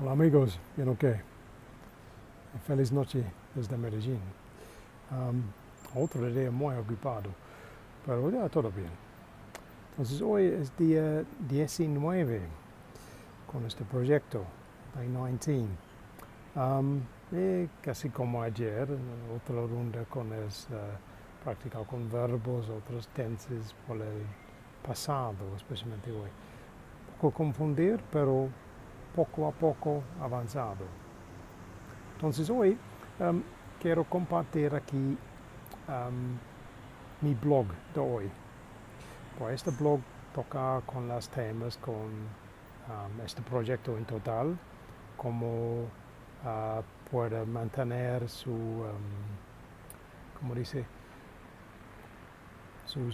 Hola amigos, bien o qué. Feliz noche desde Medellín. Otro día muy ocupado, pero ya todo bien. Entonces hoy es día 19 con este proyecto, Day 19. Y casi como ayer, otra ronda con practicar con verbos, otros tenses por el pasado, especialmente hoy. Un poco confundir, pero poco a poco avanzado. Entonces hoy quiero compartir aquí mi blog de hoy. Pues este blog toca con los temas, con este proyecto en total, cómo puede mantener su, como dice, su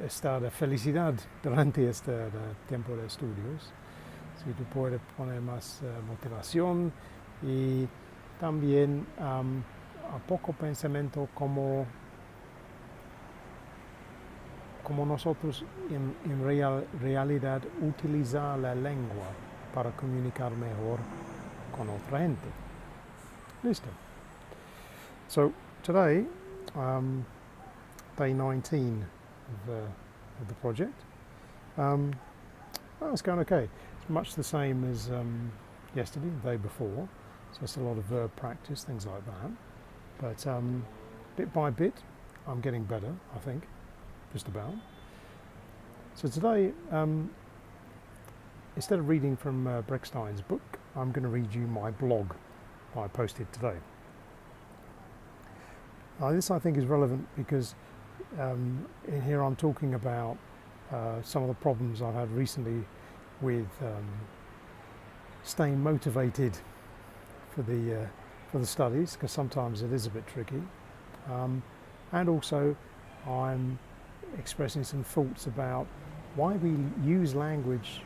estado de felicidad durante este tiempo de estudios. Si tú puedes poner más motivación y también a poco pensamiento como nosotros en realidad utilizar la lengua para comunicar mejor con otra gente. Listo. So today, day 19 of the project. Well, it's going okay. It's much the same as yesterday, the day before. So it's a lot of verb practice, things like that. But bit by bit, I'm getting better, I think, just about. So today, instead of reading from Breckstein's book, I'm going to read you my blog I posted today. This I think is relevant because in here I'm talking about some of the problems I've had recently with staying motivated for the studies, because sometimes it is a bit tricky, and also I'm expressing some thoughts about why we use language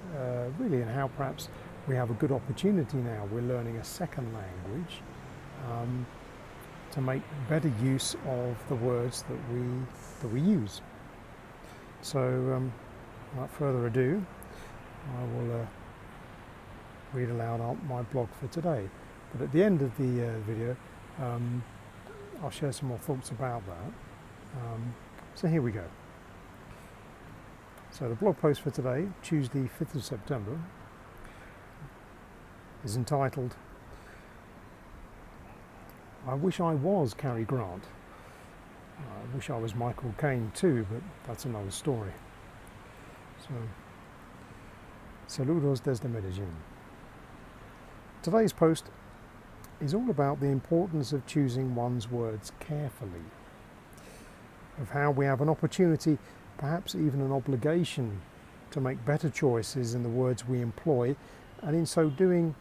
really, and how perhaps we have a good opportunity now. We're learning a second language to make better use of the words that we use. So without further ado, I will read aloud my blog for today. But at the end of the video, I'll share some more thoughts about that. So here we go. So the blog post for today, Tuesday 5th of September, is entitled, I wish I was Cary Grant. I wish I was Michael Caine too, but that's another story. So, saludos desde Medellín. Today's post is all about the importance of choosing one's words carefully, of how we have an opportunity, perhaps even an obligation, to make better choices in the words we employ, and in so doing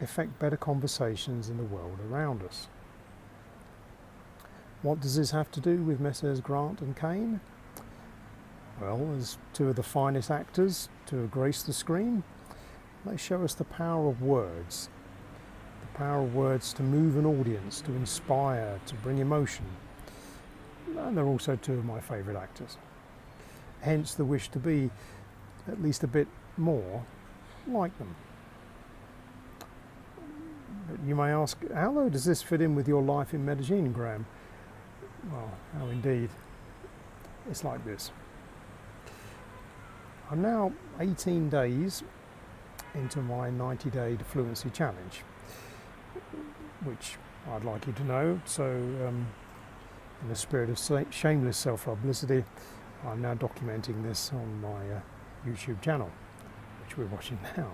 effect better conversations in the world around us. What does this have to do with Messrs. Grant and Caine? Well, as two of the finest actors to have graced the screen, they show us the power of words. The power of words to move an audience, to inspire, to bring emotion. And they're also two of my favourite actors. Hence the wish to be at least a bit more like them. But you may ask, how though does this fit in with your life in Medellin, Graham? Well, how indeed. It's like this. I'm now 18 days into my 90-day fluency challenge, which I'd like you to know. So in the spirit of shameless self-publicity, I'm now documenting this on my YouTube channel, which we're watching now.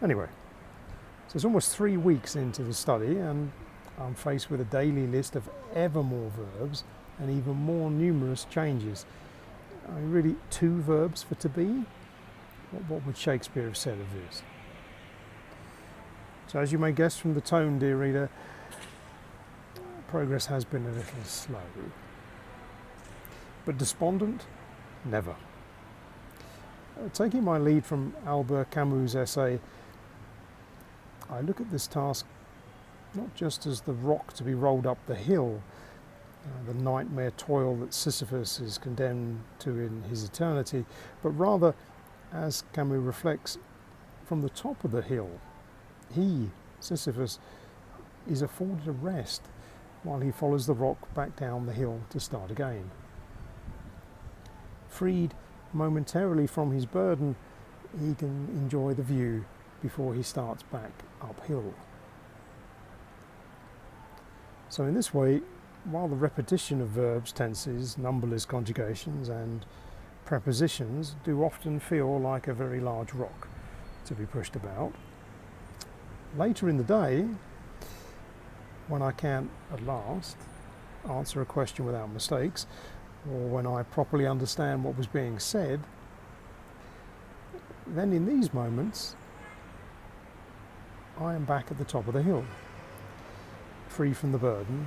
Anyway, so it's almost 3 weeks into the study, and I'm faced with a daily list of ever more verbs and even more numerous changes. I mean, really, 2 verbs for to be? What would Shakespeare have said of this? So as you may guess from the tone, dear reader, progress has been a little slow. But despondent? Never. Taking my lead from Albert Camus' essay, I look at this task not just as the rock to be rolled up the hill, the nightmare toil that Sisyphus is condemned to in his eternity, but rather, as Camus reflects, from the top of the hill, he, Sisyphus, is afforded a rest while he follows the rock back down the hill to start again. Freed momentarily from his burden, he can enjoy the view before he starts back uphill. So in this way, while the repetition of verbs, tenses, numberless conjugations and prepositions do often feel like a very large rock to be pushed about, later in the day, when I can at last answer a question without mistakes, or when I properly understand what was being said, then in these moments I am back at the top of the hill, free from the burden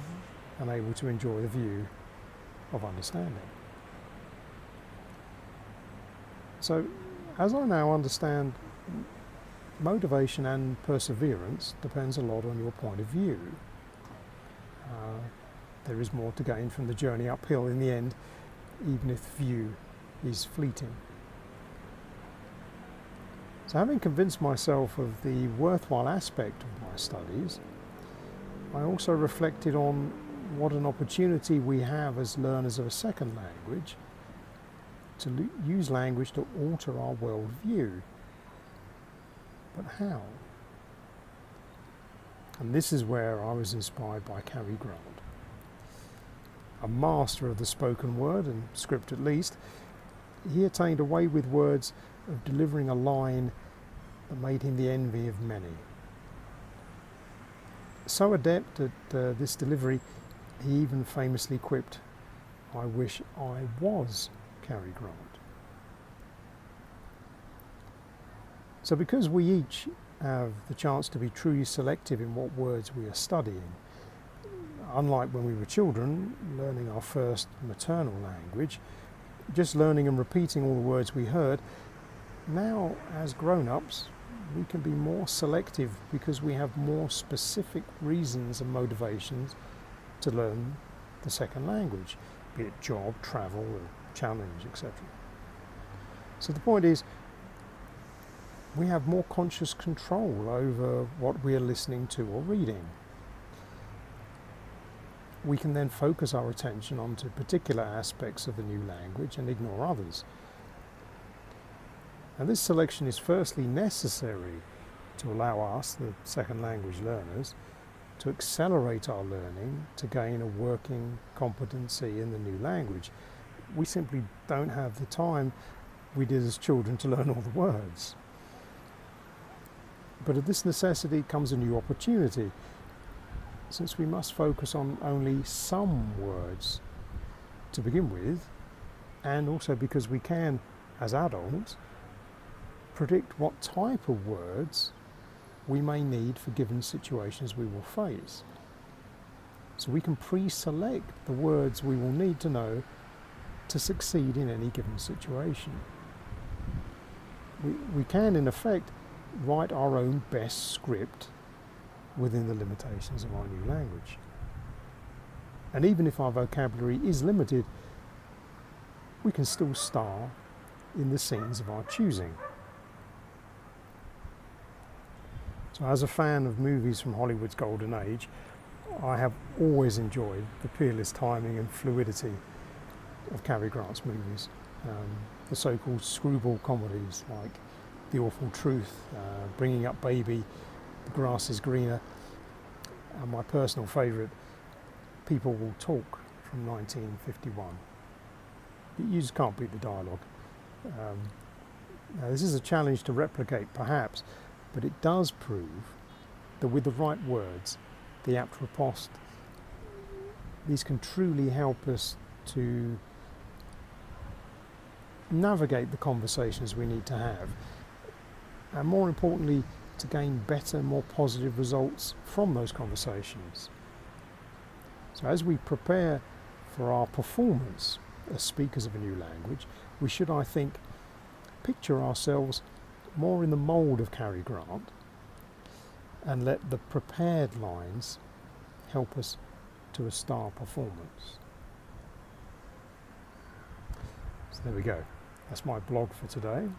and able to enjoy the view of understanding. So, as I now understand, motivation and perseverance depends a lot on your point of view. There is more to gain from the journey uphill in the end, even if view is fleeting. So, having convinced myself of the worthwhile aspect of my studies, I also reflected on what an opportunity we have as learners of a second language to use language to alter our worldview. But how? And this is where I was inspired by Cary Grant. A master of the spoken word, and script at least, he attained a way with words of delivering a line that made him the envy of many. So adept at this delivery, he even famously quipped, "I wish I was Cary Grant." So because we each have the chance to be truly selective in what words we are studying, unlike when we were children, learning our first maternal language, just learning and repeating all the words we heard, now as grown-ups, we can be more selective because we have more specific reasons and motivations to learn the second language, be it job, travel, or challenge, etc. So the point is, we have more conscious control over what we are listening to or reading. We can then focus our attention onto particular aspects of the new language and ignore others. And this selection is firstly necessary to allow us, the second language learners, to accelerate our learning to gain a working competency in the new language. We simply don't have the time we did as children to learn all the words. But of this necessity comes a new opportunity, since we must focus on only some words to begin with, and also because we can, as adults, predict what type of words we may need for given situations we will face. So we can pre-select the words we will need to know to succeed in any given situation. We can, in effect, write our own best script within the limitations of our new language. And even if our vocabulary is limited, we can still star in the scenes of our choosing. So as a fan of movies from Hollywood's golden age, I have always enjoyed the peerless timing and fluidity of Cary Grant's movies. The so-called screwball comedies like The Awful Truth, Bringing Up Baby, The Grass is Greener, and my personal favourite, People Will Talk from 1951. You just can't beat the dialogue. Now this is a challenge to replicate perhaps, but it does prove that with the right words, the apt riposte, these can truly help us to navigate the conversations we need to have, and more importantly, to gain better, more positive results from those conversations. So as we prepare for our performance as speakers of a new language, we should, I think, picture ourselves more in the mould of Cary Grant and let the prepared lines help us to a star performance. So there we go. That's my blog for today.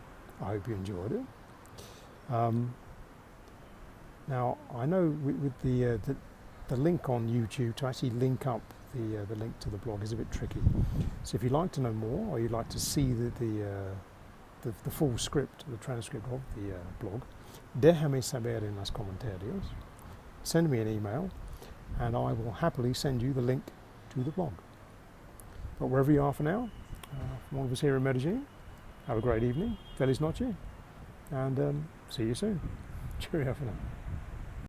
I hope you enjoyed it. Now I know with the link on YouTube, to actually link up the link to the blog is a bit tricky. So if you'd like to know more, or you'd like to see the full script, the transcript of the blog, déjame saber en los comentarios. Send me an email, and I will happily send you the link to the blog. But wherever you are for now, from all of us here in Medellin, have a great evening, feliz noche, and see you soon. Cheerio for now.